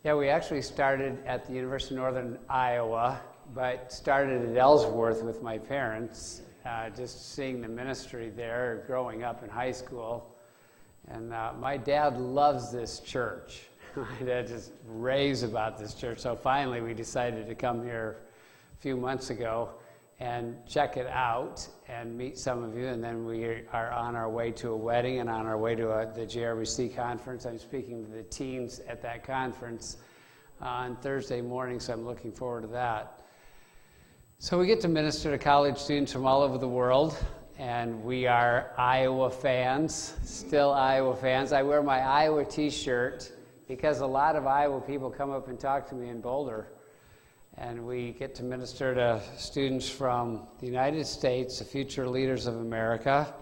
Yeah, we actually started at the University of Northern Iowa, but started at Ellsworth with my parents, just seeing the ministry there growing up in high school. And my dad loves this church. My dad just raves about this church. So finally we decided to come here a few months ago and check it out and meet some of you. And then we are on our way to a wedding and on our way to the JRBC conference. I'm speaking to the teens at that conference on Thursday morning, so I'm looking forward to that. So we get to minister to college students from all over the world, and we are Iowa fans, still Iowa fans. I wear my Iowa t-shirt because a lot of Iowa people come up and talk to me in Boulder. And we get to minister to students from the United States, the future leaders of America,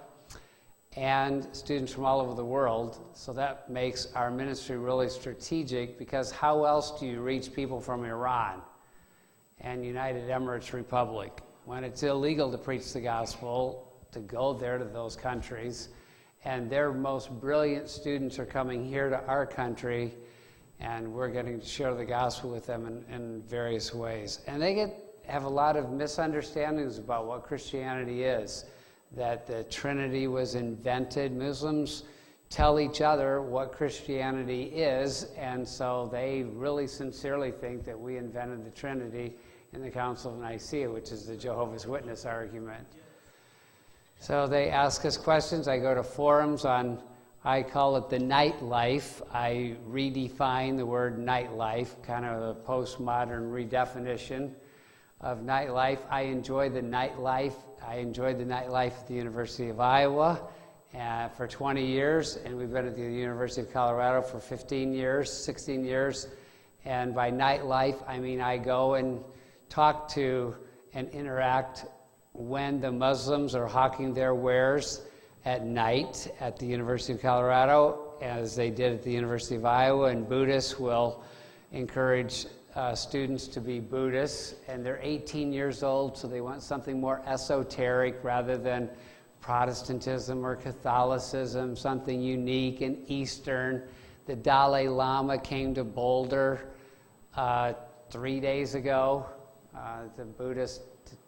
and students from all over the world. So that makes our ministry really strategic, because how else do you reach people from Iran and United Emirates Republic when it's illegal to preach the gospel, to go there to those countries, and their most brilliant students are coming here to our country, and we're getting to share the gospel with them in various ways. And they have a lot of misunderstandings about what Christianity is, that the Trinity was invented. Muslims tell each other what Christianity is, and so they really sincerely think that we invented the Trinity in the Council of Nicaea, which is the Jehovah's Witness argument. So they ask us questions. I go to forums on, I call it the nightlife. I redefine the word nightlife, kind of a postmodern redefinition of nightlife. I enjoy the nightlife. I enjoyed the nightlife at the University of Iowa for 20 years, and we've been at the University of Colorado for 16 years. And by nightlife, I mean I go and talk to and interact when the Muslims are hawking their wares at night at the University of Colorado, as they did at the University of Iowa, and Buddhists will encourage students to be Buddhists, and they're 18 years old, so they want something more esoteric rather than Protestantism or Catholicism, something unique and Eastern. The Dalai Lama came to Boulder 3 days ago, the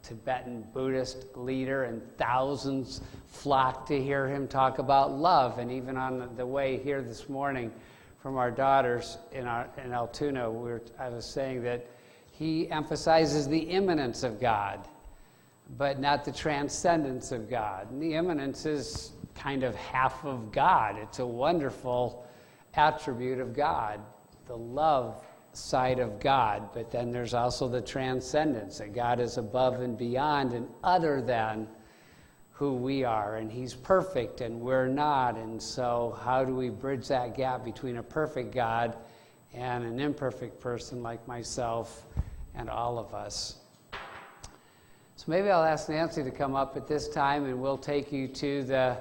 Tibetan Buddhist leader, and thousands flocked to hear him talk about love. And even on the way here this morning from our daughters in Altoona, I was saying that he emphasizes the immanence of God, but not the transcendence of God. And the immanence is kind of half of God. It's a wonderful attribute of God, the love side of God, but then there's also the transcendence, that God is above and beyond and other than who we are, and he's perfect and we're not. And so how do we bridge that gap between a perfect God and an imperfect person like myself and all of us? So maybe I'll ask Nancy to come up at this time, and we'll take you to the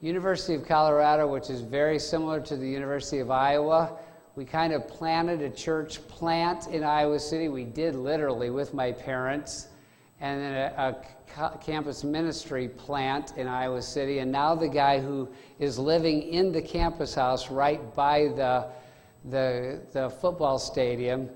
University of Colorado, which is very similar to the University of Iowa. We kind of planted a church plant in Iowa City. We did literally with my parents, and then a campus ministry plant in Iowa City. And now the guy who is living in the campus house right by the football stadium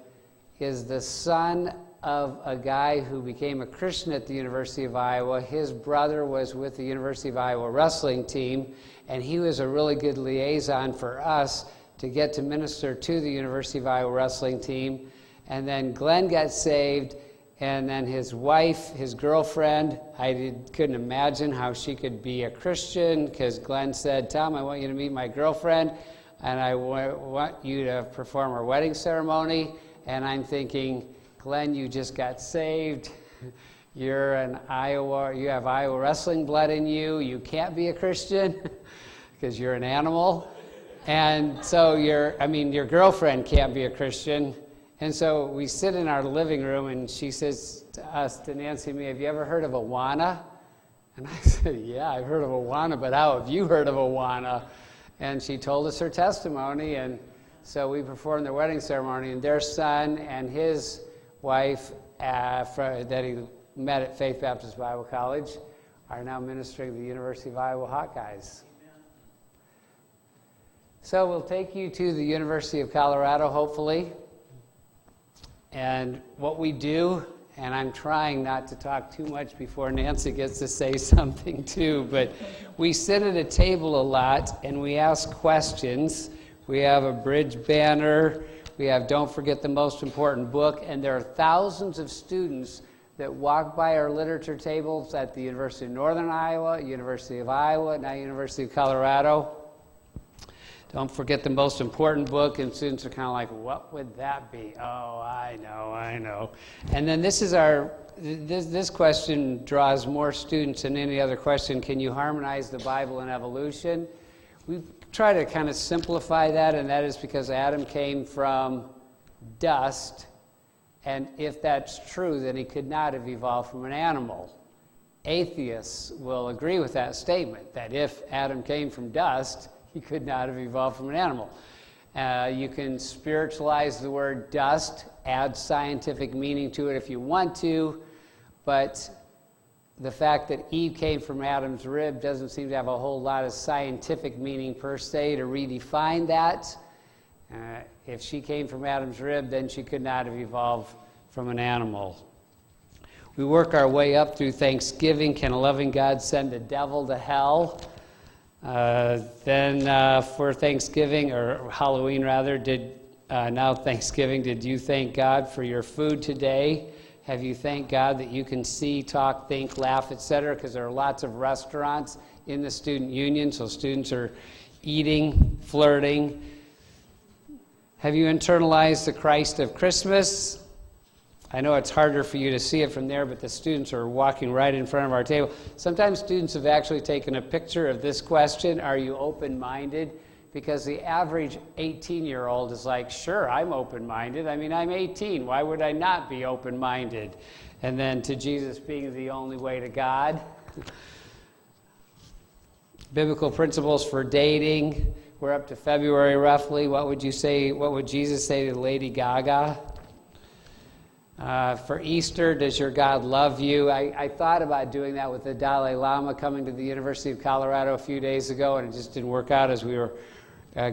is the son of a guy who became a Christian at the University of Iowa. His brother was with the University of Iowa wrestling team, and he was a really good liaison for us to get to minister to the University of Iowa wrestling team. And then Glenn got saved, and then his wife, his girlfriend, couldn't imagine how she could be a Christian, because Glenn said, "Tom, I want you to meet my girlfriend, and I want you to perform our wedding ceremony." And I'm thinking, Glenn, you just got saved. You're an Iowa, you have Iowa wrestling blood in you. You can't be a Christian because you're an animal. And so your girlfriend can't be a Christian. And so we sit in our living room, and she says to Nancy and me, "Have you ever heard of Awana?" And I said, "Yeah, I've heard of Awana, but how have you heard of Awana?" And she told us her testimony, and so we performed the wedding ceremony, and their son and his wife that he met at Faith Baptist Bible College are now ministering at the University of Iowa Hawkeyes. So we'll take you to the University of Colorado, hopefully. And what we do, and I'm trying not to talk too much before Nancy gets to say something too, but we sit at a table a lot and we ask questions. We have a bridge banner. We have Don't Forget the Most Important Book. And there are thousands of students that walk by our literature tables at the University of Northern Iowa, University of Iowa, now University of Colorado. Don't forget the most important book, and students are kind of like, what would that be? Oh, I know. And then this question draws more students than any other question. Can you harmonize the Bible and evolution? We try to kind of simplify that, and that is because Adam came from dust, and if that's true, then he could not have evolved from an animal. Atheists will agree with that statement, that if Adam came from dust, he could not have evolved from an animal. You can spiritualize the word dust, add scientific meaning to it if you want to, but the fact that Eve came from Adam's rib doesn't seem to have a whole lot of scientific meaning per se to redefine that. If she came from Adam's rib, then she could not have evolved from an animal. We work our way up through Thanksgiving. Can a loving God send the devil to hell? Then for Thanksgiving, or Halloween rather, now Thanksgiving, did you thank God for your food today? Have you thanked God that you can see, talk, think, laugh, etc.? Because there are lots of restaurants in the student union, so students are eating, flirting. Have you internalized the Christ of Christmas? I know it's harder for you to see it from there, but the students are walking right in front of our table. Sometimes students have actually taken a picture of this question, are you open-minded? Because the average 18-year-old is like, sure, I'm open-minded. I mean, I'm 18. Why would I not be open-minded? And then to Jesus being the only way to God. Biblical principles for dating. We're up to February roughly. What would Jesus say to Lady Gaga? For Easter, does your God love you? I thought about doing that with the Dalai Lama coming to the University of Colorado a few days ago, and it just didn't work out as we were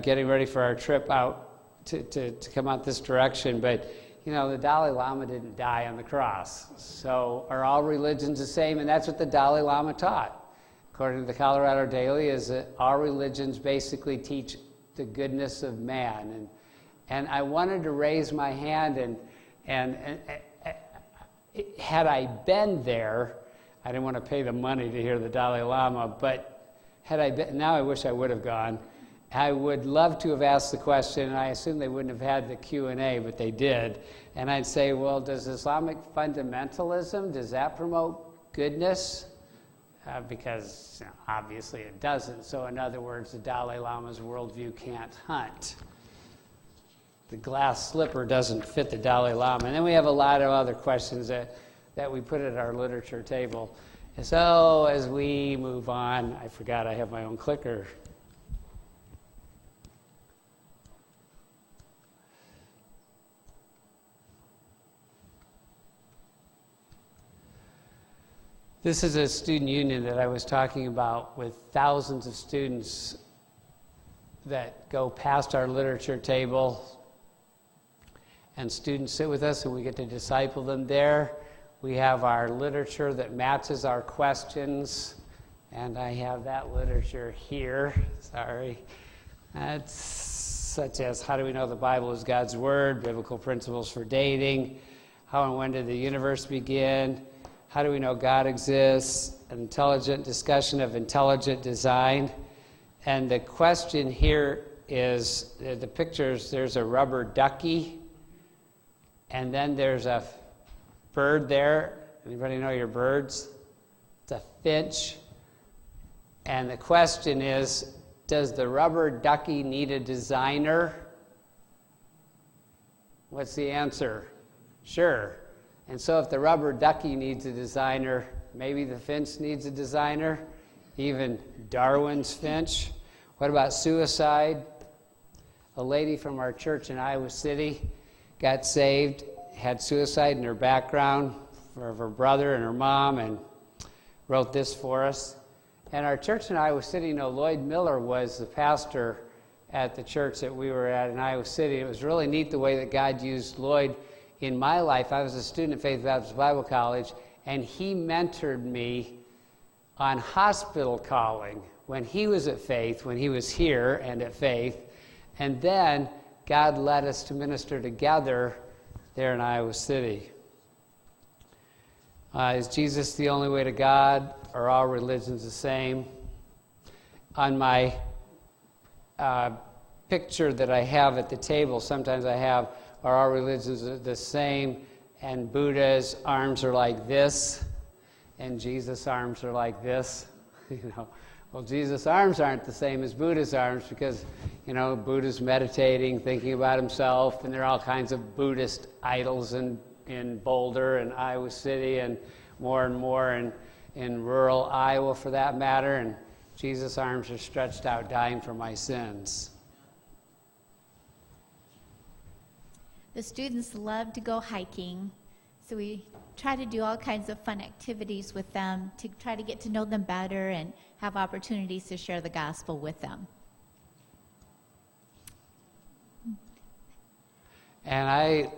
getting ready for our trip out to come out this direction. But, the Dalai Lama didn't die on the cross. So are all religions the same? And that's what the Dalai Lama taught. According to the Colorado Daily, is that all religions basically teach the goodness of man. And I wanted to raise my hand and had I been there, I didn't want to pay the money to hear the Dalai Lama, but had I been, now I wish I would have gone. I would love to have asked the question, and I assume they wouldn't have had the Q&A, but they did. And I'd say, well, does Islamic fundamentalism, does that promote goodness? Because obviously it doesn't. So in other words, the Dalai Lama's worldview can't hunt. The glass slipper doesn't fit the Dalai Lama. And then we have a lot of other questions that we put at our literature table. And so as we move on, I forgot I have my own clicker. This is a student union that I was talking about with thousands of students that go past our literature table. And students sit with us and we get to disciple them there. We have our literature that matches our questions. And I have that literature here. Sorry. That's such as how do we know the Bible is God's Word, biblical principles for dating, how and when did the universe begin, how do we know God exists, an intelligent discussion of intelligent design. And the question here is, the pictures, there's a rubber ducky, and then there's a bird there. Anybody know your birds? It's a finch. And the question is, does the rubber ducky need a designer? What's the answer? Sure. And so if the rubber ducky needs a designer, maybe the finch needs a designer, even Darwin's finch. What about suicide? A lady from our church in Iowa City got saved, had suicide in her background for her brother and her mom, and wrote this for us. And our church in Iowa City, Lloyd Miller was the pastor at the church that we were at in Iowa City. It was really neat the way that God used Lloyd in my life. I was a student at Faith Baptist Bible College, and he mentored me on hospital calling when he was at Faith, when he was here and at Faith. And then God led us to minister together there in Iowa City. Is Jesus the only way to God? Are all religions the same? On my picture that I have at the table, sometimes I have, are all religions the same? And Buddha's arms are like this, and Jesus' arms are like this. Well, Jesus' arms aren't the same as Buddha's arms because, Buddha's meditating, thinking about himself, and there are all kinds of Buddhist idols in Boulder and Iowa City and more in rural Iowa for that matter, and Jesus' arms are stretched out dying for my sins. The students love to go hiking, so we try to do all kinds of fun activities with them to try to get to know them better and have opportunities to share the gospel with them. And I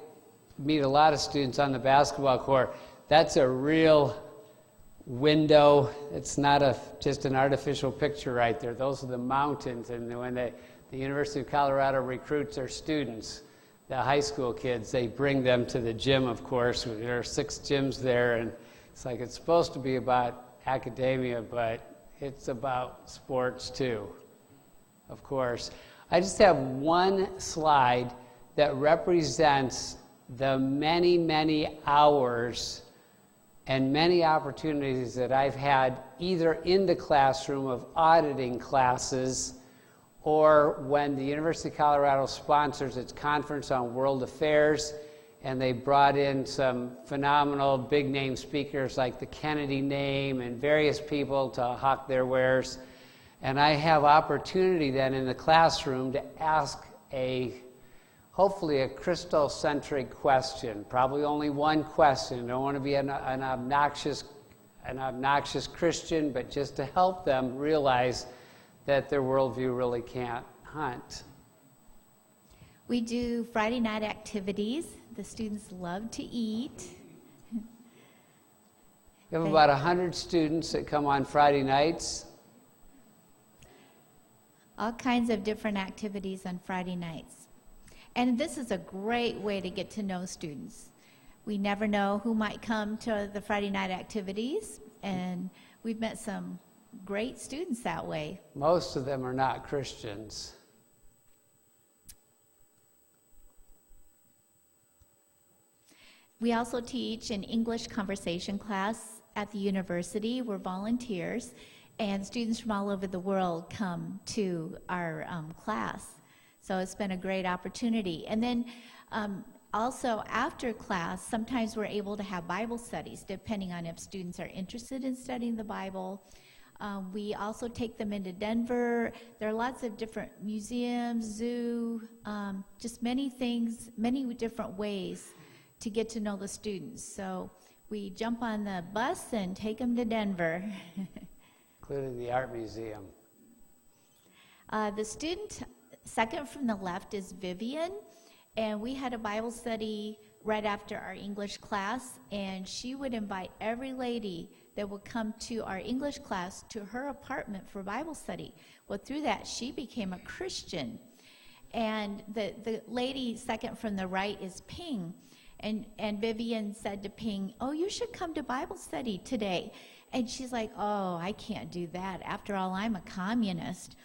meet a lot of students on the basketball court. That's a real window. It's not just an artificial picture right there. Those are the mountains. And when the University of Colorado recruits their students, the high school kids, they bring them to the gym, of course. There are 6 gyms there, and it's supposed to be about academia, but it's about sports too, of course. I just have one slide that represents the many, many hours and many opportunities that I've had either in the classroom of auditing classes or when the University of Colorado sponsors its conference on world affairs, and they brought in some phenomenal big-name speakers like the Kennedy name and various people to hawk their wares. And I have opportunity then in the classroom to ask hopefully a Christocentric question, probably only one question. I don't want to be an obnoxious Christian, but just to help them realize that their worldview really can't hunt. We do Friday night activities. The students love to eat. We have about 100 students that come on Friday nights. All kinds of different activities on Friday nights. And this is a great way to get to know students. We never know who might come to the Friday night activities, and we've met some great students that way. Most of them are not Christians. We also teach an English conversation class at the university. We're volunteers, and students from all over the world come to our class. So it's been a great opportunity. And then also after class, sometimes we're able to have Bible studies, depending on if students are interested in studying the Bible. We also take them into Denver. There are lots of different museums, zoo, just many things, many different ways to get to know the students. So we jump on the bus and take them to Denver. Including the art museum. The student second from the left is Vivian, and we had a Bible study right after our English class, and she would invite every lady that would come to our English class to her apartment for Bible study. Well, through that, she became a Christian. And the lady second from the right is Ping. And Vivian said to Ping, "Oh, you should come to Bible study today." And she's like, "Oh, I can't do that. After all, I'm a communist."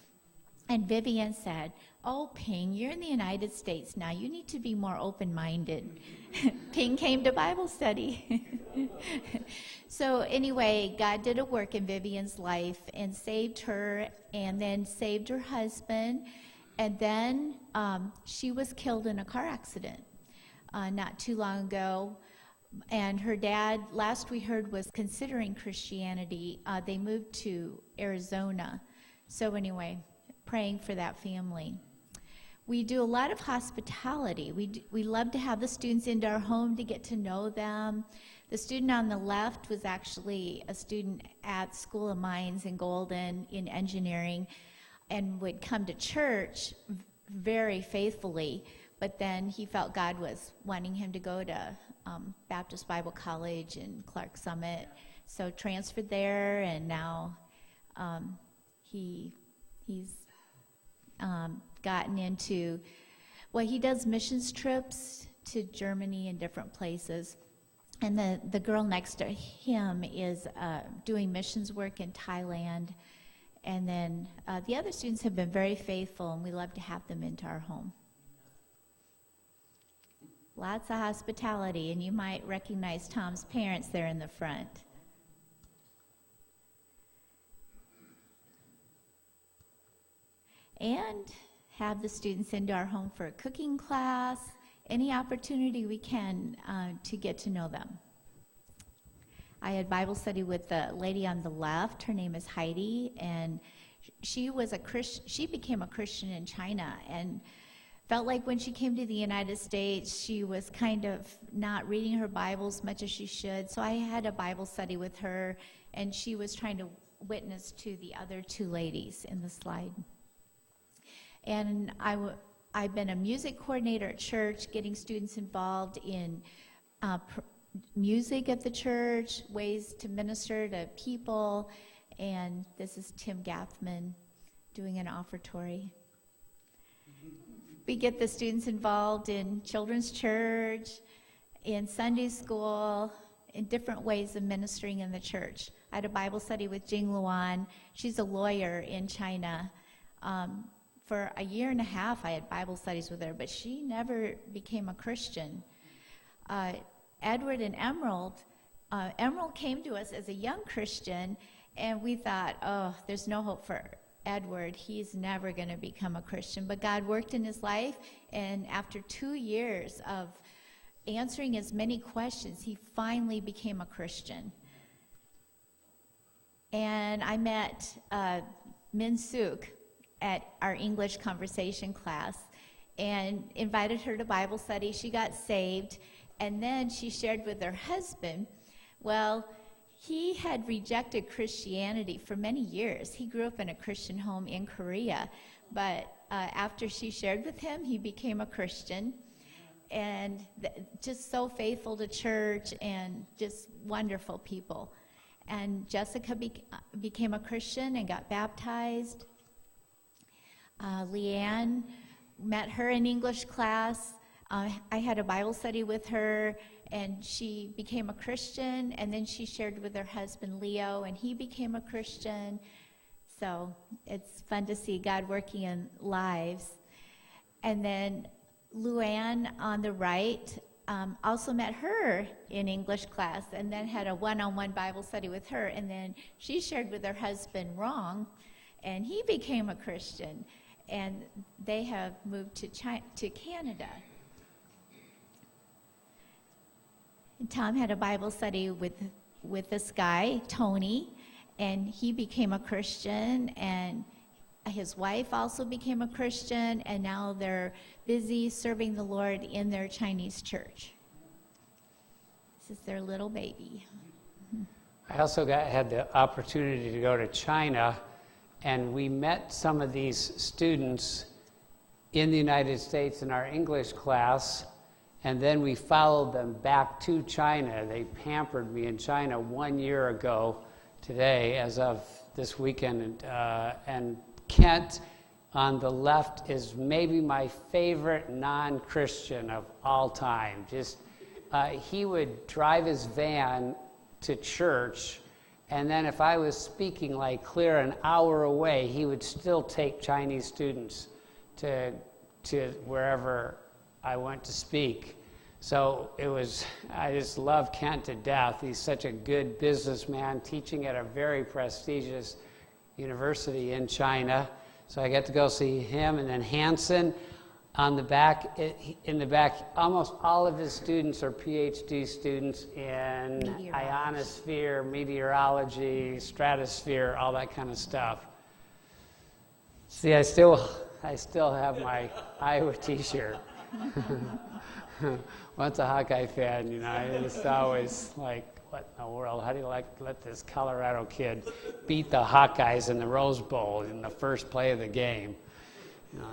And Vivian said, "Oh, Ping, you're in the United States now. You need to be more open-minded." Ping came to Bible study. So anyway, God did a work in Vivian's life and saved her, and then saved her husband. And then she was killed in a car accident not too long ago. And her dad, last we heard, was considering Christianity. They moved to Arizona. So anyway, praying for that family. We do a lot of hospitality. We love to have the students into our home to get to know them. The student on the left was actually a student at School of Mines in Golden in engineering and would come to church very faithfully. but then he felt God was wanting him to go to Baptist Bible College in Clark Summit, so transferred there, and now he's gotten into, well, he does missions trips to Germany and different places. And the girl next to him is doing missions work in Thailand. And then the other students have been very faithful, and we love to have them into our home. Lots of hospitality, and you might recognize Tom's parents there in the front. And have the students into our home for a cooking class, any opportunity we can to get to know them. I had Bible study with the lady on the left. Her name is Heidi, and she became a Christian in China, and felt like when she came to the United States, she was kind of not reading her Bible as much as she should. So I had a Bible study with her, and she was trying to witness to the other two ladies in the slide. And I've been a music coordinator at church, getting students involved in music at the church, ways to minister to people, and this is Tim Gaffman doing an offertory. We get the students involved in children's church, in Sunday school, in different ways of ministering in the church. I had a Bible study with Jing Luan. She's a lawyer in China. For a year and a half, I had Bible studies with her, but she never became a Christian. Edward and Emerald came to us as a young Christian, and we thought, oh, there's no hope for Edward. He's never going to become a Christian. But God worked in his life, and after 2 years of answering as many questions, he finally became a Christian. And I met Min Suk at our English conversation class and invited her to Bible study. She got saved, and then she shared with her husband, well, he had rejected Christianity for many years. He grew up in a Christian home in Korea, but after she shared with him, he became a Christian, and just so faithful to church and just wonderful people. And Jessica became a Christian and got baptized. Leanne, met her in English class. I had a Bible study with her, and she became a Christian, and then she shared with her husband Leo, and he became a Christian. So it's fun to see God working in lives. And then Luann on the right, also met her in English class, and then had a one-on-one Bible study with her, and then she shared with her husband Rong, and he became a Christian. And they have moved to Canada. And Tom had a Bible study with this guy, Tony, and he became a Christian, and his wife also became a Christian, and now they're busy serving the Lord in their Chinese church. This is their little baby. I also had the opportunity to go to China, and we met some of these students in the United States in our English class, and then we followed them back to China. They pampered me in China 1 year ago today, as of this weekend. And Kent on the left is maybe my favorite non-Christian of all time. He would drive his van to church, and then if I was speaking like clear an hour away, he would still take Chinese students to wherever I went to speak. So I just love Kent to death. He's such a good businessman, teaching at a very prestigious university in China. So I get to go see him, and then Hanson on the back, in the back, almost all of his students are PhD students in ionosphere, meteorology, stratosphere, all that kind of stuff. See, I still have my Iowa t-shirt. Once a Hawkeye fan, it's always like, what in the world? How do you let this Colorado kid beat the Hawkeyes in the Rose Bowl in the first play of the game?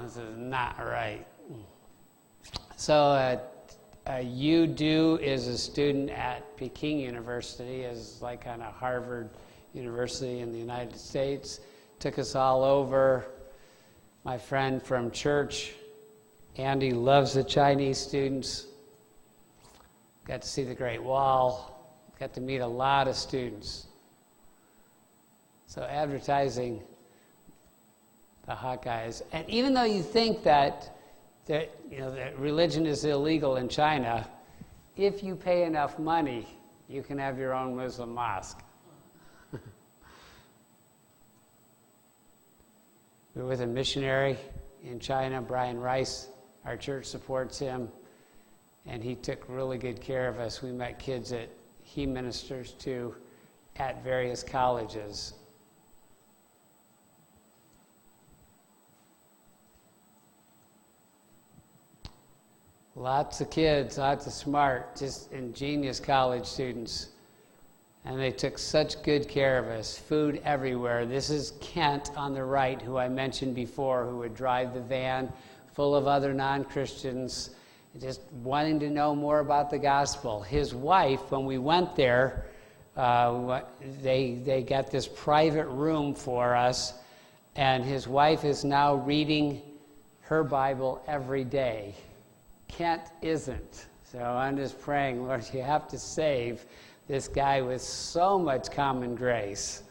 This is not right. So Yu Du is a student at Peking University, is like kind of Harvard University in the United States. Took us all over. My friend from church, Andy, loves the Chinese students. Got to see the Great Wall. Got to meet a lot of students. So advertising the Hawkeyes. And even though you think that religion is illegal in China, if you pay enough money, you can have your own Muslim mosque. We were with a missionary in China, Brian Rice. Our church supports him, and he took really good care of us. We met kids that he ministers to at various colleges. Lots of kids, lots of smart, just ingenious college students. And they took such good care of us. Food everywhere. This is Kent on the right, who I mentioned before, who would drive the van full of other non-Christians, just wanting to know more about the gospel. His wife, when we went there, they got this private room for us, and his wife is now reading her Bible every day. Kent isn't. So I'm just praying, Lord, you have to save this guy with so much common grace.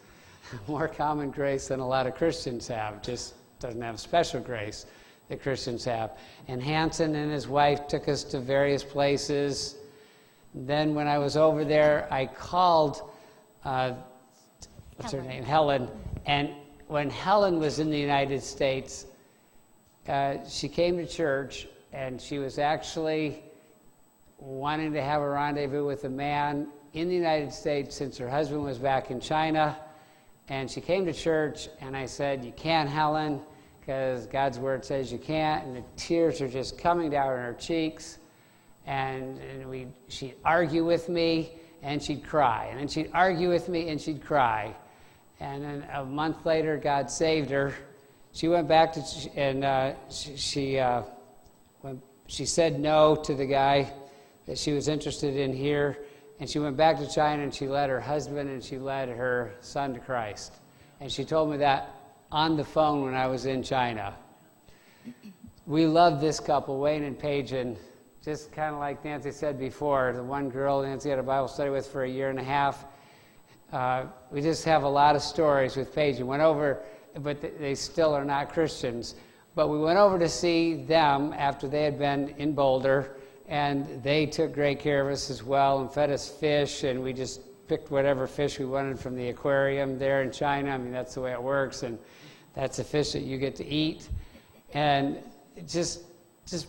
More common grace than a lot of Christians have. Just doesn't have special grace that Christians have. And Hanson and his wife took us to various places. Then when I was over there, I called, what's her name? Helen. And when Helen was in the United States, she came to church, and she was actually wanting to have a rendezvous with a man in the United States since her husband was back in China. And she came to church, and I said, "You can't, Helen, because God's word says you can't." And the tears are just coming down her cheeks. And she'd argue with me, and she'd cry. And then she'd argue with me, and she'd cry. And then a month later, God saved her. She went back to, and she said no to the guy that she was interested in here, and she went back to China, and she led her husband and she led her son to Christ. And she told me that on the phone when I was in China. We love this couple, Wayne and Paige, and just kind of like Nancy said before, the one girl Nancy had a Bible study with for 1.5 years. We just have a lot of stories with Paige. We went over, but they still are not Christians. But we went over to see them after they had been in Boulder, and they took great care of us as well and fed us fish, and we just picked whatever fish we wanted from the aquarium there in China. I mean, that's the way it works, and that's the fish that you get to eat. And just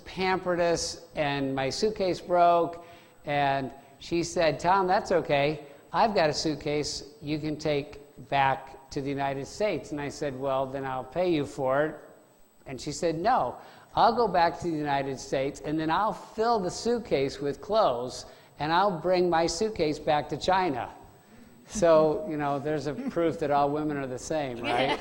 pampered us, and my suitcase broke, and she said, "Tom, that's okay. I've got a suitcase you can take back to the United States." And I said, "Well, then I'll pay you for it." And she said, "No, I'll go back to the United States, and then I'll fill the suitcase with clothes, and I'll bring my suitcase back to China." So, there's a proof that all women are the same, right?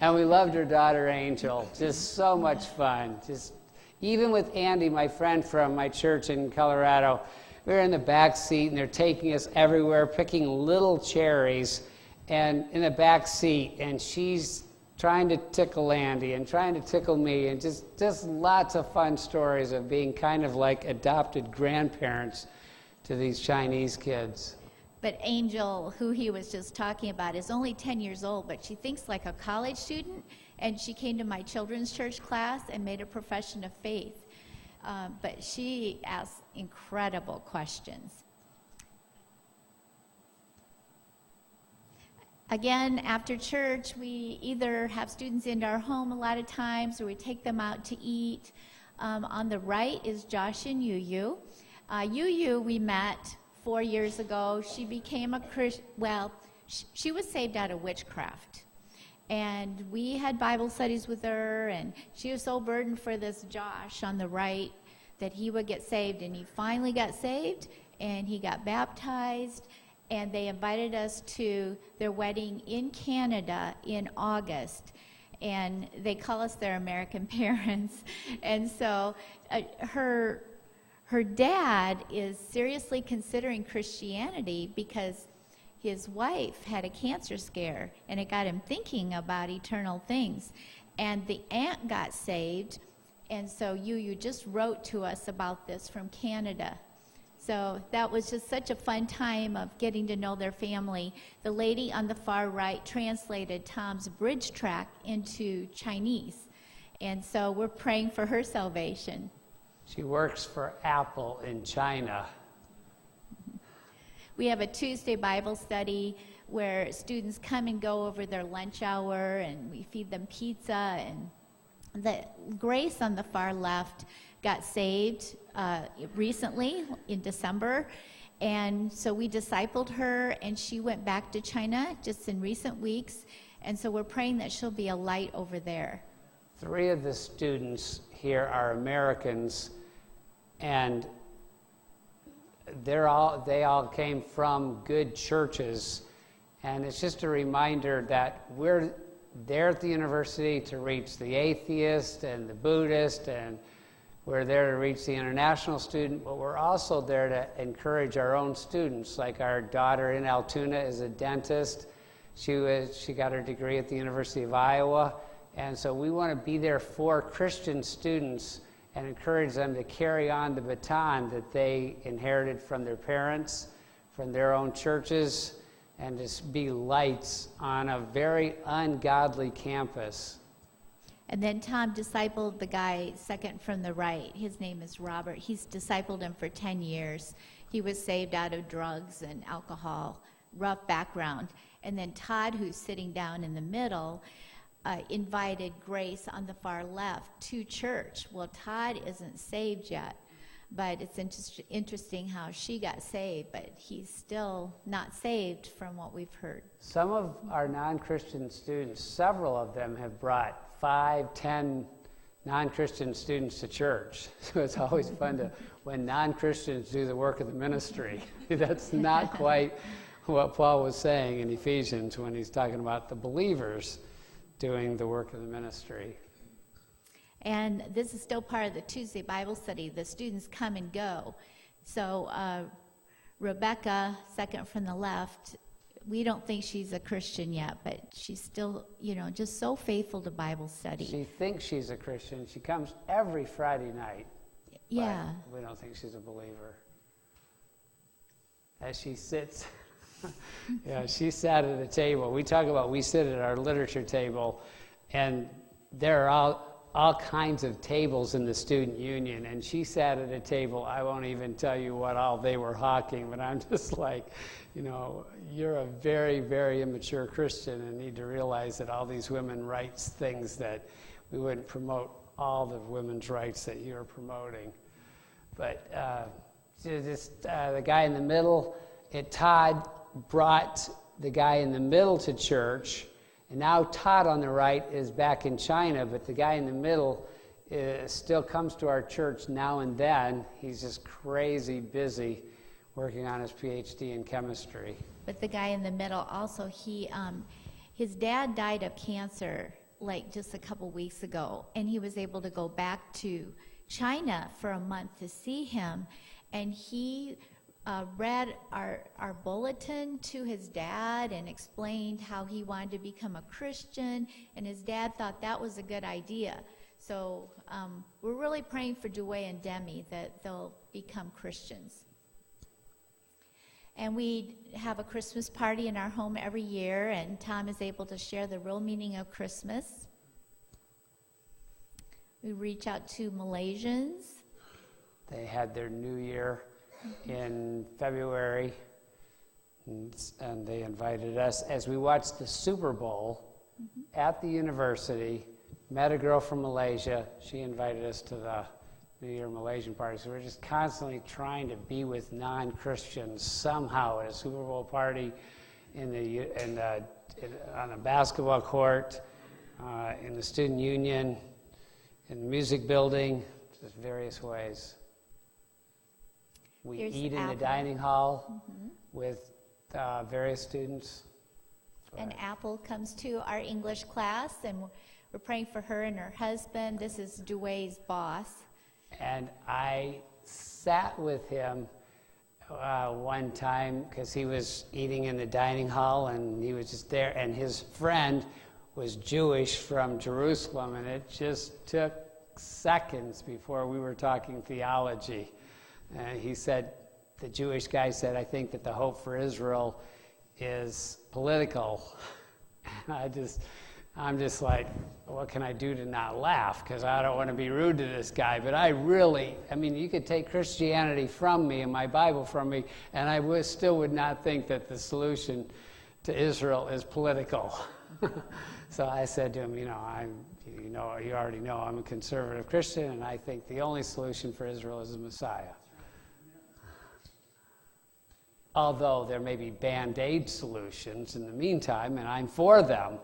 And we loved her daughter, Angel. Just so much fun. Even with Andy, my friend from my church in Colorado, we were in the back seat, and they're taking us everywhere, picking little cherries, and in the back seat, and she's trying to tickle Andy and trying to tickle me, and just lots of fun stories of being kind of like adopted grandparents to these Chinese kids. But Angel, who he was just talking about, is only 10 years old, but she thinks like a college student, and she came to my children's church class and made a profession of faith. But she asks incredible questions. Again, after church, we either have students in our home a lot of times, or we take them out to eat. On the right is Josh and Yu. Yu we met 4 years ago. She became a Christian. Well, she was saved out of witchcraft. And we had Bible studies with her, and she was so burdened for this Josh on the right that he would get saved. And he finally got saved, and he got baptized. And they invited us to their wedding in Canada in August. and they call us their American parents. And so her dad is seriously considering Christianity because his wife had a cancer scare, and it got him thinking about eternal things. And the aunt got saved, and so you just wrote to us about this from Canada. So that was just such a fun time of getting to know their family. The lady on the far right translated Tom's bridge track into Chinese, and so we're praying for her salvation. She works for Apple in China. We have a Tuesday Bible study where students come and go over their lunch hour, and we feed them pizza. And the Grace on the far left got saved recently in December, and so we discipled her, and she went back to China just in recent weeks, and so we're praying that she'll be a light over there. 3 of the students here are Americans, and they all came from good churches, and it's just a reminder that we're there at the university to reach the atheist and the Buddhist, and we're there to reach the international student, but we're also there to encourage our own students. Like our daughter in Altoona is a dentist. She got her degree at the University of Iowa, and so we want to be there for Christian students and encourage them to carry on the baton that they inherited from their parents, from their own churches, and just be lights on a very ungodly campus. And then Tom discipled the guy second from the right. His name is Robert. He's discipled him for 10 years. He was saved out of drugs and alcohol, rough background. And then Todd, who's sitting down in the middle, invited Grace on the far left to church. Well, Todd isn't saved yet, but it's interesting how she got saved, but he's still not saved from what we've heard. Some of our non-Christian students, several of them have brought 5, 10 non-Christian students to church. So it's always fun when non-Christians do the work of the ministry. That's not quite what Paul was saying in Ephesians when he's talking about the believers doing the work of the ministry. And this is still part of the Tuesday Bible study. The students come and go. So Rebecca, second from the left, we don't think she's a Christian yet, but she's still, just so faithful to Bible study. She thinks she's a Christian. She comes every Friday night. Yeah. But we don't think she's a believer. As she sits, she sat at a table. We sit at our literature table, and there are all kinds of tables in the student union, and she sat at a table. I won't even tell you what all they were hawking, but I'm just like, you're a very, very immature Christian and need to realize that all these women rights things that we wouldn't promote all the women's rights that you're promoting. But the guy in the middle, Todd brought the guy in the middle to church. And now Todd on the right is back in China, but the guy in the middle still comes to our church now and then. He's just crazy busy working on his PhD in chemistry. But the guy in the middle also, his dad died of cancer like just a couple weeks ago, and he was able to go back to China for a month to see him, and he read our bulletin to his dad and explained how he wanted to become a Christian, and his dad thought that was a good idea. So we're really praying for Dewey and Demi that they'll become Christians. And we have a Christmas party in our home every year, and Tom is able to share the real meaning of Christmas. We reach out to Malaysians. They had their New Year in February, and they invited us. As we watched the Super Bowl at the university, met a girl from Malaysia. She invited us to the New Year Malaysian party. So we're just constantly trying to be with non-Christians somehow at a Super Bowl party, on a basketball court, in the student union, in the music building, just various ways. We eat in the dining hall with various students. And Apple comes to our English class, and we're praying for her and her husband. This is Dewey's boss. And I sat with him one time because he was eating in the dining hall and he was just there, and his friend was Jewish from Jerusalem, and it just took seconds before we were talking theology. He said, the Jewish guy said, I think that the hope for Israel is political. I'm just like, what can I do to not laugh? Because I don't want to be rude to this guy. But you could take Christianity from me and my Bible from me, and I still would not think that the solution to Israel is political. So I said to him, you already know I'm a conservative Christian, and I think the only solution for Israel is the Messiah. Although there may be Band-Aid solutions in the meantime, and I'm for them.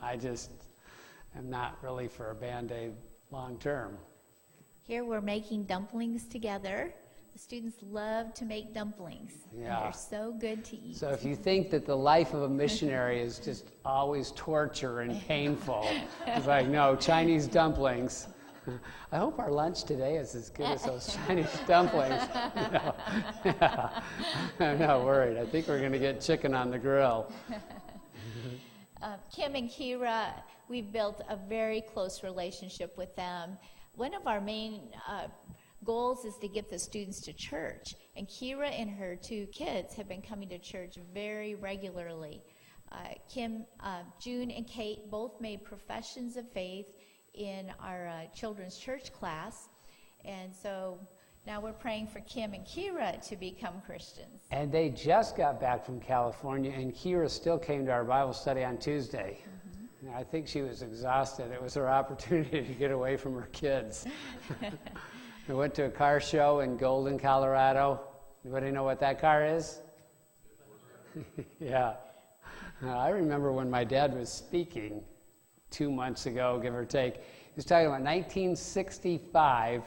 I just am not really for a Band-Aid long term. Here we're making dumplings together. The students love to make dumplings. Yeah. And they're so good to eat. So if you think that the life of a missionary is just always torture and painful, it's like, no, Chinese dumplings. I hope our lunch today is as good as those Chinese dumplings. Yeah. I'm not worried. I think we're going to get chicken on the grill. Kim and Kira, we've built a very close relationship with them. One of our main goals is to get the students to church. And Kira and her two kids have been coming to church very regularly. June and Kate both made professions of faith in our children's church class. And so now we're praying for Kim and Kira to become Christians. And they just got back from California, and Kira still came to our Bible study on Tuesday. Mm-hmm. I think she was exhausted. It was her opportunity to get away from her kids. We went to a car show in Golden, Colorado. Anybody know what that car is? Yeah. I remember when my dad was speaking 2 months ago, give or take. He was talking about 1965.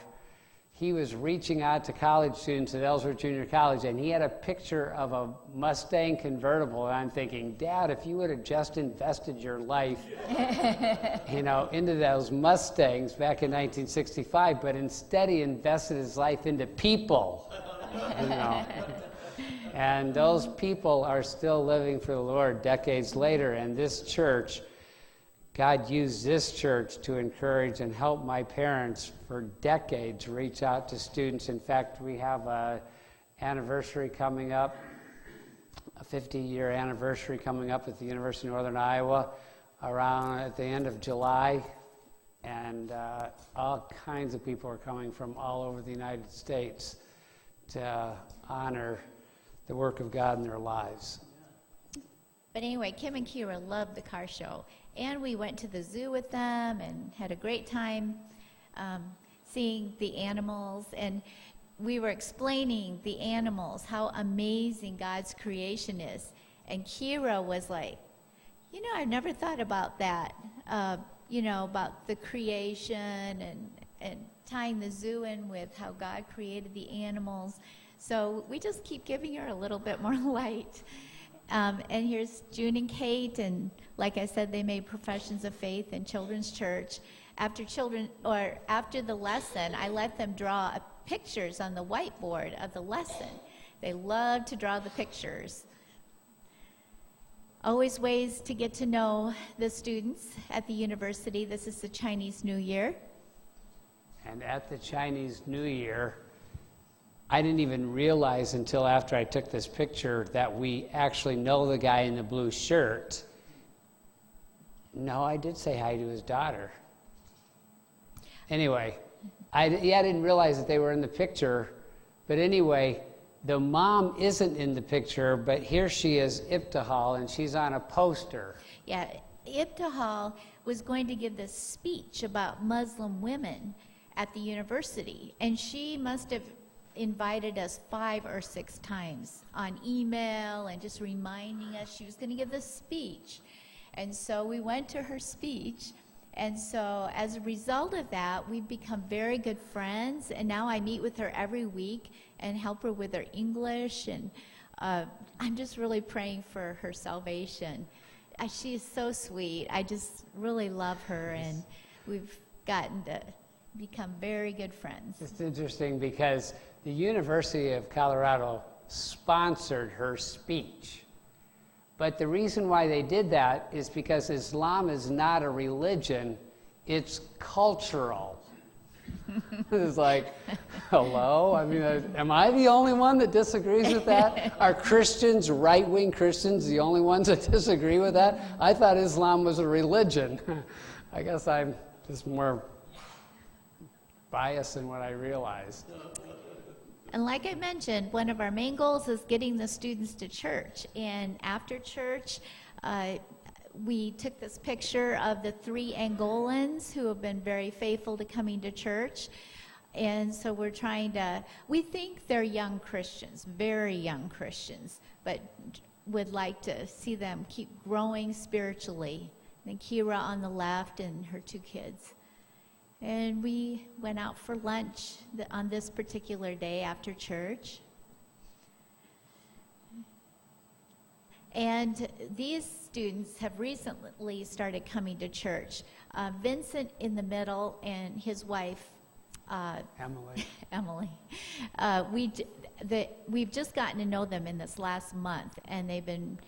He was reaching out to college students at Ellsworth Junior College, and he had a picture of a Mustang convertible. And I'm thinking, Dad, if you would have just invested your life, into those Mustangs back in 1965, but instead he invested his life into people, And those people are still living for the Lord decades later, and this church, God used this church to encourage and help my parents for decades reach out to students. In fact, we have an anniversary coming up, a 50-year anniversary coming up at the University of Northern Iowa around at the end of July. And all kinds of people are coming from all over the United States to honor the work of God in their lives. But anyway, Kim and Kira loved the car show. And we went to the zoo with them and had a great time seeing the animals. And we were explaining the animals, how amazing God's creation is. And Kira was like, I've never thought about that, about the creation and tying the zoo in with how God created the animals. So we just keep giving her a little bit more light. And here's June and Kate, and like I said, they made professions of faith in children's church. After the lesson, I let them draw pictures on the whiteboard of the lesson. They love to draw the pictures. Always ways to get to know the students at the university. This is the Chinese New Year. And at the Chinese New Year, I didn't even realize until after I took this picture that we actually know the guy in the blue shirt. No, I did say hi to his daughter. Anyway, I didn't realize that they were in the picture. But anyway, the mom isn't in the picture, but here she is, Ibtihal, and she's on a poster. Yeah, Ibtihal was going to give this speech about Muslim women at the university, and she must have invited us 5 or 6 times on email and just reminding us she was going to give this speech. And so we went to her speech, and so as a result of that, we've become very good friends, and now I meet with her every week and help her with her English, and I'm just really praying for her salvation. She's so sweet. I just really love her, and we've gotten to become very good friends. It's interesting because the University of Colorado sponsored her speech. But the reason why they did that is because Islam is not a religion, it's cultural. It's like, hello? I mean, am I the only one that disagrees with that? Are Christians, right-wing Christians, the only ones that disagree with that? I thought Islam was a religion. I guess I'm just more biased than what I realized. And like I mentioned, one of our main goals is getting the students to church. And after church, we took this picture of the 3 Angolans who have been very faithful to coming to church. And so we're trying to, we think they're young Christians, very young Christians, but would like to see them keep growing spiritually. And Kira on the left and her 2 kids. And we went out for lunch on this particular day after church. And these students have recently started coming to church. Vincent in the middle and his wife, Emily. We've just gotten to know them in this last month, and they've been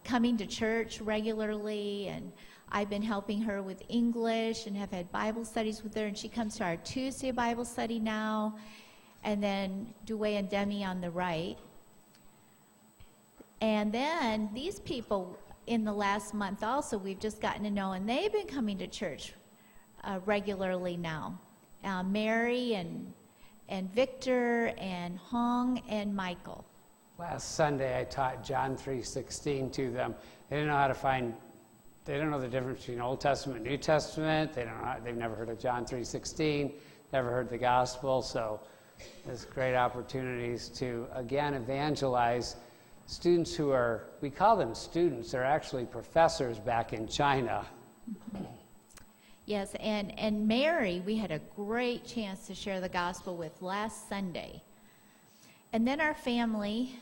coming to church regularly, and I've been helping her with English and have had Bible studies with her, and she comes to our Tuesday Bible study now, and then Dwayne and Demi on the right. And then these people in the last month also we've just gotten to know, and they've been coming to church regularly now. Mary and Victor and Hong and Michael. Last Sunday I taught John 3:16 to them. They didn't know how to find. They don't know the difference between Old Testament and New Testament. They've never heard of John 3:16, never heard the gospel. So there's great opportunities to, again, evangelize students who are, we call them students, they're actually professors back in China. Yes, and Mary, we had a great chance to share the gospel with last Sunday. And then our family,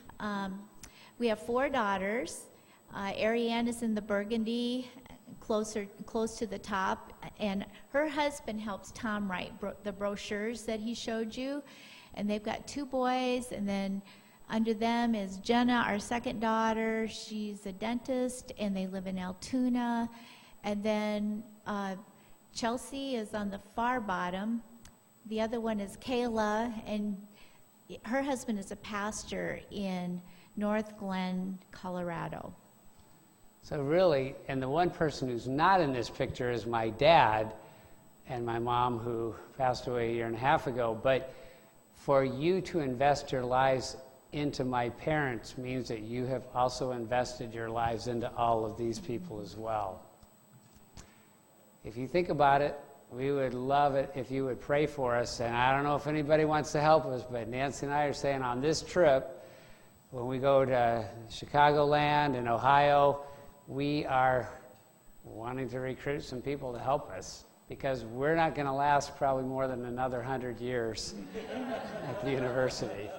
we have 4 daughters. Ariane is in the burgundy, close to the top, and her husband helps Tom write the brochures that he showed you. And they've got 2 boys, and then under them is Jenna, our second daughter. She's a dentist, and they live in Altoona. And then Chelsea is on the far bottom. The other one is Kayla, and her husband is a pastor in North Glen, Colorado. So really, and the one person who's not in this picture is my dad and my mom, who passed away a year and a half ago. But for you to invest your lives into my parents means that you have also invested your lives into all of these people as well. If you think about it, we would love it if you would pray for us. And I don't know if anybody wants to help us, but Nancy and I are saying on this trip, when we go to Chicagoland and Ohio, we are wanting to recruit some people to help us, because we're not going to last probably more than another 100 years at the university.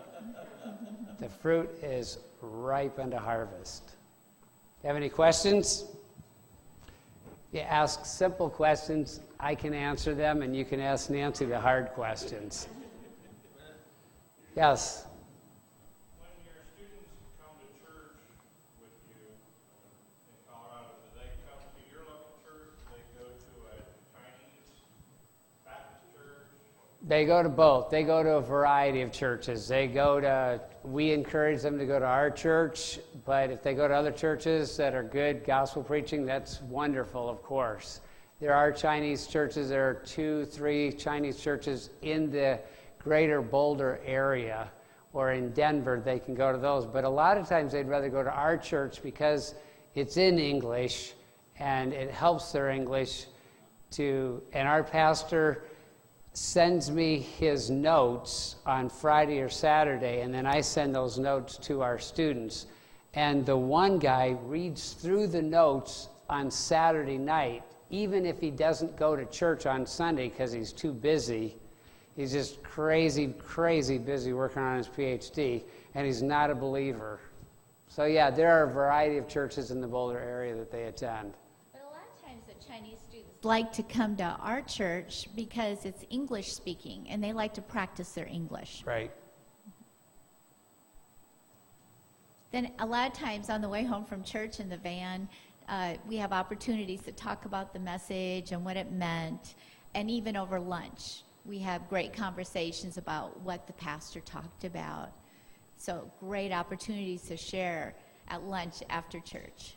The fruit is ripe unto harvest. Do you have any questions? You ask simple questions, I can answer them, and you can ask Nancy the hard questions. Yes? When your students come to church with you in Colorado, do they come to your local church? Do they go to a Chinese Baptist church? They go to both. They go to a variety of churches. We encourage them to go to our church, but if they go to other churches that are good gospel preaching, that's wonderful, of course. There are Chinese churches. There are 2, 3 Chinese churches in the greater Boulder area, or in Denver. They can go to those. But a lot of times they'd rather go to our church because it's in English and it helps their English and our pastor sends me his notes on Friday or Saturday, and then I send those notes to our students. And the one guy reads through the notes on Saturday night, even if he doesn't go to church on Sunday because he's too busy. He's just crazy, crazy busy working on his PhD, and he's not a believer. So yeah, there are a variety of churches in the Boulder area that they attend. But a lot of times the Chinese students like to come to our church because it's English speaking, and they like to practice their English. Right. Then a lot of times on the way home from church in the van, we have opportunities to talk about the message and what it meant, and even over lunch. We have great conversations about what the pastor talked about. So great opportunities to share at lunch after church.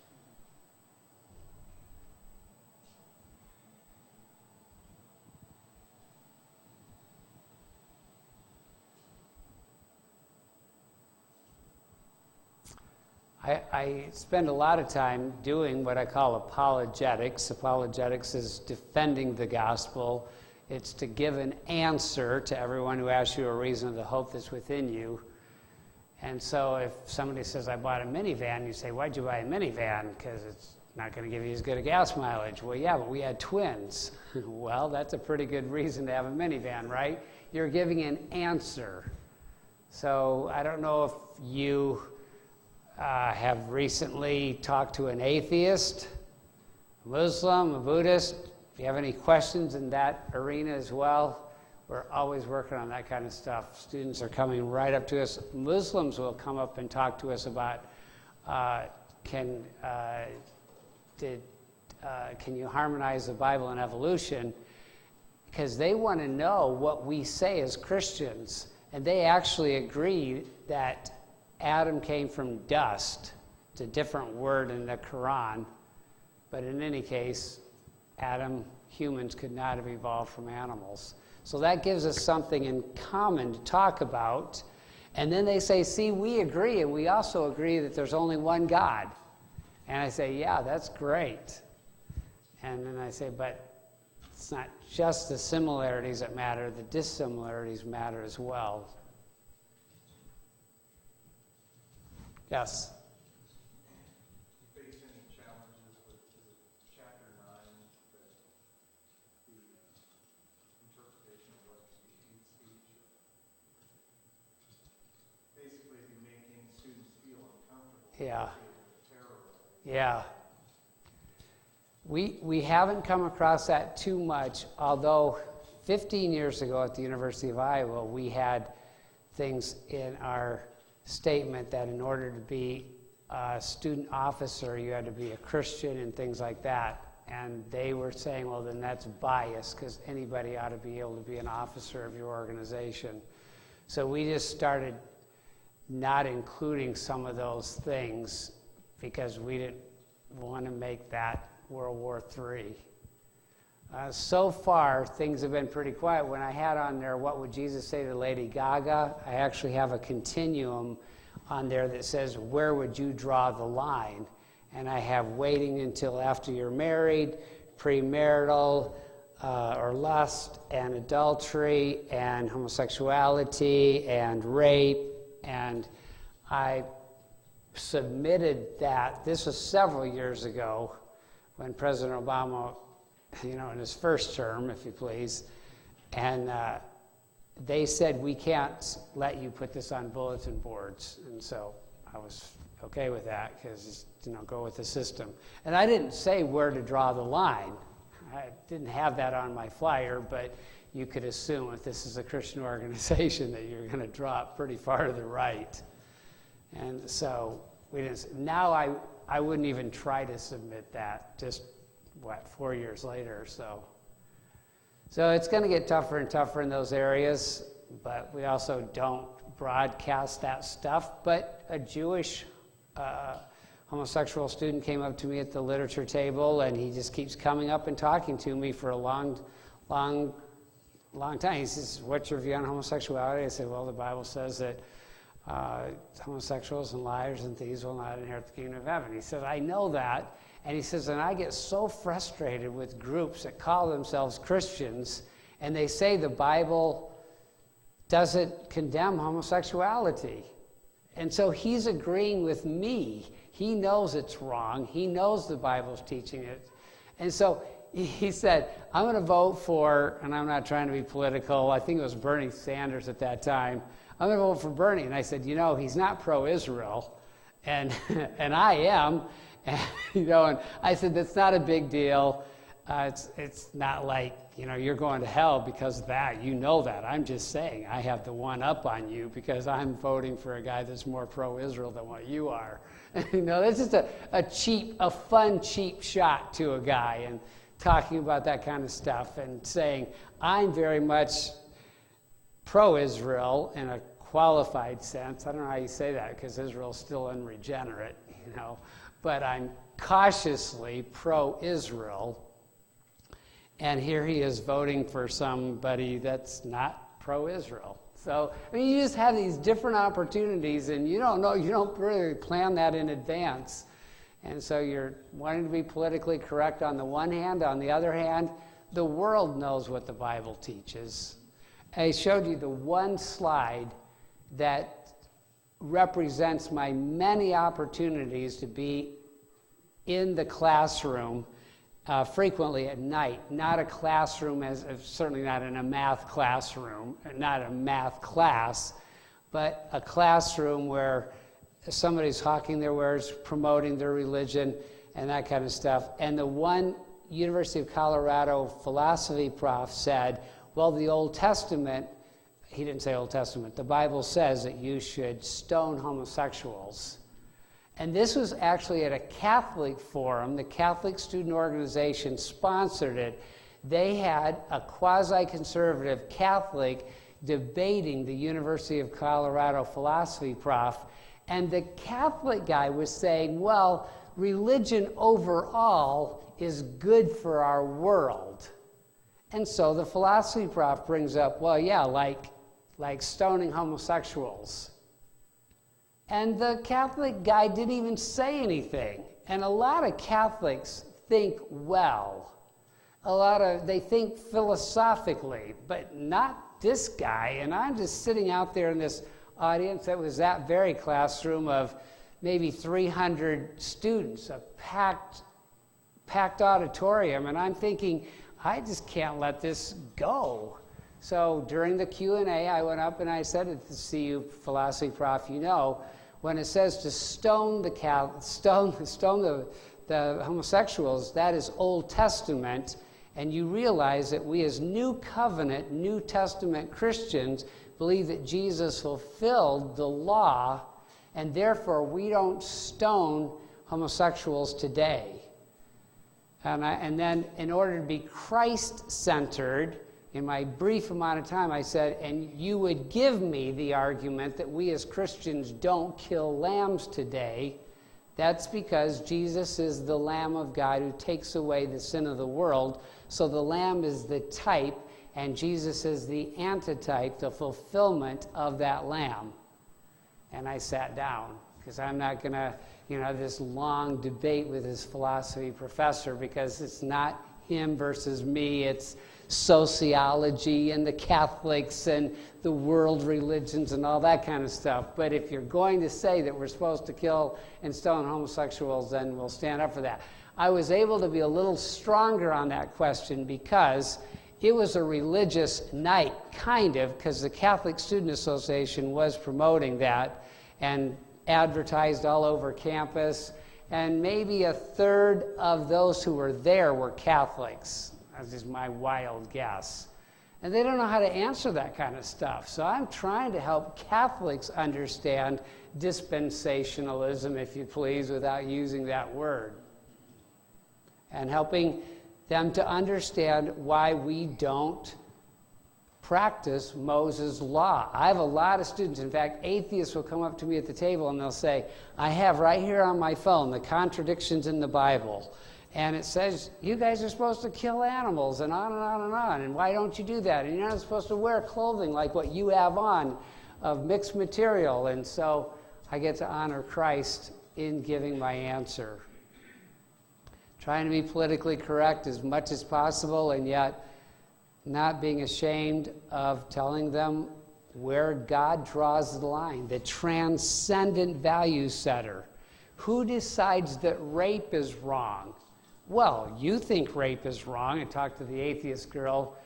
I spend a lot of time doing what I call apologetics. Apologetics is defending the gospel. It's to give an answer to everyone who asks you a reason of the hope that's within you. And so if somebody says, I bought a minivan, you say, why'd you buy a minivan? Because it's not going to give you as good a gas mileage. Well, yeah, but we had twins. Well, that's a pretty good reason to have a minivan, right? You're giving an answer. So I don't know if you have recently talked to an atheist, a Muslim, a Buddhist. If you have any questions in that arena as well, we're always working on that kind of stuff. Students are coming right up to us. Muslims will come up and talk to us about can you harmonize the Bible and evolution? Because they want to know what we say as Christians. And they actually agree that Adam came from dust. It's a different word in the Quran. But in any case, humans could not have evolved from animals. So that gives us something in common to talk about. And then they say, see, we agree, and we also agree that there's only one God. And I say, yeah, that's great. And then I say, but it's not just the similarities that matter, the dissimilarities matter as well. Yes? You face any challenges with chapter 9, the interpretation of what speech? Basically, if you making students feel uncomfortable, Yeah. terror. Yeah. We haven't come across that too much, although 15 years ago at the University of Iowa, we had things in our statement that in order to be a student officer, you had to be a Christian and things like that. And they were saying, well, then that's bias because anybody ought to be able to be an officer of your organization. So we just started not including some of those things because we didn't want to make that World War III. So far, things have been pretty quiet. When I had on there, what would Jesus say to Lady Gaga? I actually have a continuum on there that says, where would you draw the line? And I have waiting until after you're married, premarital, or lust, and adultery, and homosexuality, and rape. And I submitted that. This was several years ago when President Obama, in his first term, if you please, and they said, we can't let you put this on bulletin boards. And so I was okay with that because, go with the system. And I didn't say where to draw the line. I didn't have that on my flyer, but you could assume if this is a Christian organization that you're going to draw it pretty far to the right. And so we didn't. Now I wouldn't even try to submit that, just, 4 years later or so. So it's going to get tougher and tougher in those areas, but we also don't broadcast that stuff. But a Jewish homosexual student came up to me at the literature table, and he just keeps coming up and talking to me for a long time. He says, what's your view on homosexuality? I said, well, the Bible says that homosexuals and liars and thieves will not inherit the kingdom of heaven. He says, I know that. And he says, and I get so frustrated with groups that call themselves Christians, and they say the Bible doesn't condemn homosexuality. And so he's agreeing with me. He knows it's wrong. He knows the Bible's teaching it. And so he said, I'm going to vote for, and I'm not trying to be political, I think it was Bernie Sanders at that time. I'm going to vote for Bernie. And I said, he's not pro-Israel. And, and I am. And, and I said, that's not a big deal. It's not like, you're going to hell because of that. You know that. I'm just saying I have the one up on you because I'm voting for a guy that's more pro-Israel than what you are. That's just a fun, cheap shot to a guy and talking about that kind of stuff and saying, I'm very much pro-Israel in a qualified sense. I don't know how you say that because Israel's still unregenerate, but I'm cautiously pro-Israel. And here he is voting for somebody that's not pro-Israel. So, you just have these different opportunities, and you don't really plan that in advance. And so you're wanting to be politically correct on the one hand. On the other hand, the world knows what the Bible teaches. I showed you the one slide that represents my many opportunities to be in the classroom frequently at night. Not a classroom, certainly not in a math classroom, not a math class, but a classroom where somebody's hawking their wares, promoting their religion, and that kind of stuff. And the one University of Colorado philosophy prof said, well, the Old Testament, he didn't say Old Testament, the Bible says that you should stone homosexuals. And this was actually at a Catholic forum. The Catholic Student Organization sponsored it. They had a quasi-conservative Catholic debating the University of Colorado philosophy prof. And the Catholic guy was saying, well, religion overall is good for our world. And so the philosophy prof brings up, well, yeah, like stoning homosexuals. And the Catholic guy didn't even say anything. And a lot of Catholics think well. They think philosophically, but not this guy. And I'm just sitting out there in this audience that was that very classroom of maybe 300 students, a packed auditorium. And I'm thinking, I just can't let this go. So during the Q&A, I went up and I said to the CU philosophy prof, when it says to stone the homosexuals, that is Old Testament, and you realize that we as New Covenant, New Testament Christians believe that Jesus fulfilled the law, and therefore we don't stone homosexuals today. And then in order to be Christ-centered, in my brief amount of time, I said, and you would give me the argument that we as Christians don't kill lambs today. That's because Jesus is the Lamb of God who takes away the sin of the world. So the lamb is the type, and Jesus is the antitype, the fulfillment of that lamb. And I sat down, because I'm not going to, this long debate with his philosophy professor, because it's not him versus me, it's sociology and the Catholics and the world religions and all that kind of stuff. But if you're going to say that we're supposed to kill and stone homosexuals, then we'll stand up for that. I was able to be a little stronger on that question because it was a religious night, kind of, because the Catholic Student Association was promoting that and advertised all over campus. And maybe a third of those who were there were Catholics. That's just my wild guess. And they don't know how to answer that kind of stuff. So I'm trying to help Catholics understand dispensationalism, if you please, without using that word. And helping them to understand why we don't practice Moses' law. I have a lot of students. In fact, atheists will come up to me at the table and they'll say, I have right here on my phone the contradictions in the Bible. And it says, you guys are supposed to kill animals, and on and on and on. And why don't you do that? And you're not supposed to wear clothing like what you have on of mixed material. And so I get to honor Christ in giving my answer. Trying to be politically correct as much as possible, and yet not being ashamed of telling them where God draws the line, the transcendent value setter. Who decides that rape is wrong? Well, you think rape is wrong. I talked to the atheist girl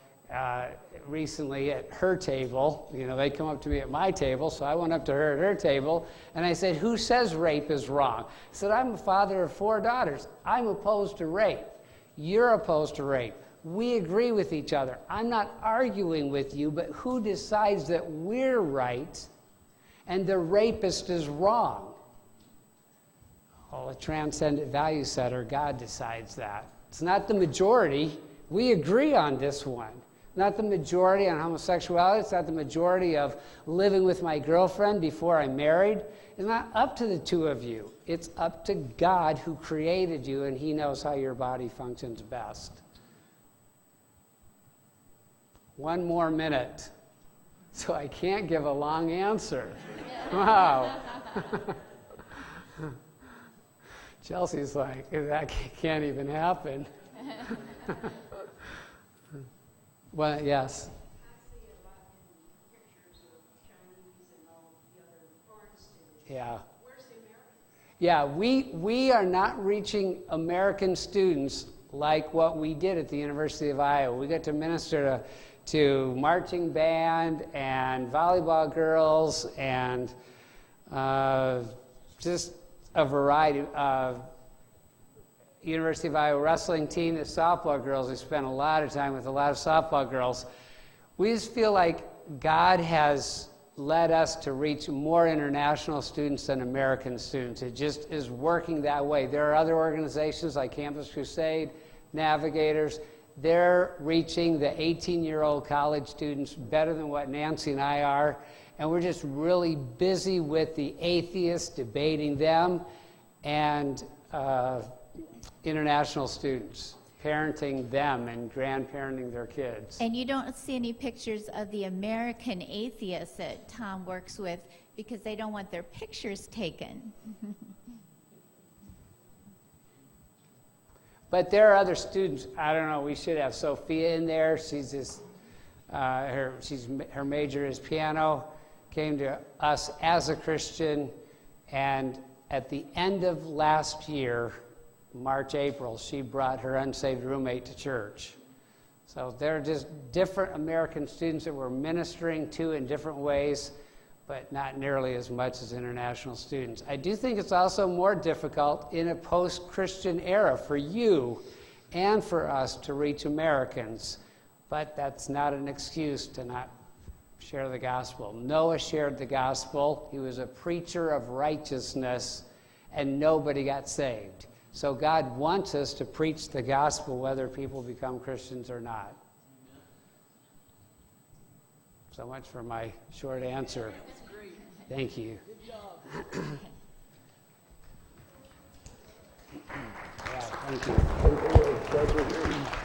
recently at her table. You know, they come up to me at my table, so I went up to her at her table, and I said, who says rape is wrong? I said, I'm a father of 4 daughters. I'm opposed to rape. You're opposed to rape. We agree with each other. I'm not arguing with you, but who decides that we're right and the rapist is wrong? Well, a transcendent value setter, God decides that. It's not the majority. We agree on this one. Not the majority on homosexuality. It's not the majority of living with my girlfriend before I'm married. It's not up to the two of you. It's up to God who created you, and he knows how your body functions best. 1 more minute. So I can't give a long answer. Wow. Chelsea's like, that can't even happen. Well, yes. I see a lot in pictures of Chinese and all the other foreign students. Yeah. Where's the American? Yeah, we are not reaching American students like what we did at the University of Iowa. We got to minister to marching band and volleyball girls and just a variety of University of Iowa wrestling team, the softball girls. We spent a lot of time with a lot of softball girls. We just feel like God has led us to reach more international students than American students. It just is working that way. There are other organizations like Campus Crusade, Navigators. They're reaching the 18-year-old college students better than what Nancy and I are. And we're just really busy with the atheists, debating them, and international students, parenting them and grandparenting their kids. And you don't see any pictures of the American atheists that Tom works with because they don't want their pictures taken. But there are other students. I don't know, we should have Sophia in there. She's just, her major is piano, came to us as a Christian, and at the end of last year, March, April, she brought her unsaved roommate to church. So they're just different American students that we're ministering to in different ways, but not nearly as much as international students. I do think it's also more difficult in a post-Christian era for you and for us to reach Americans, but that's not an excuse to not share the gospel. Noah shared the gospel. He was a preacher of righteousness, and nobody got saved. So God wants us to preach the gospel whether people become Christians or not. So much for my short answer. Thank you. Good job. Yeah, thank you.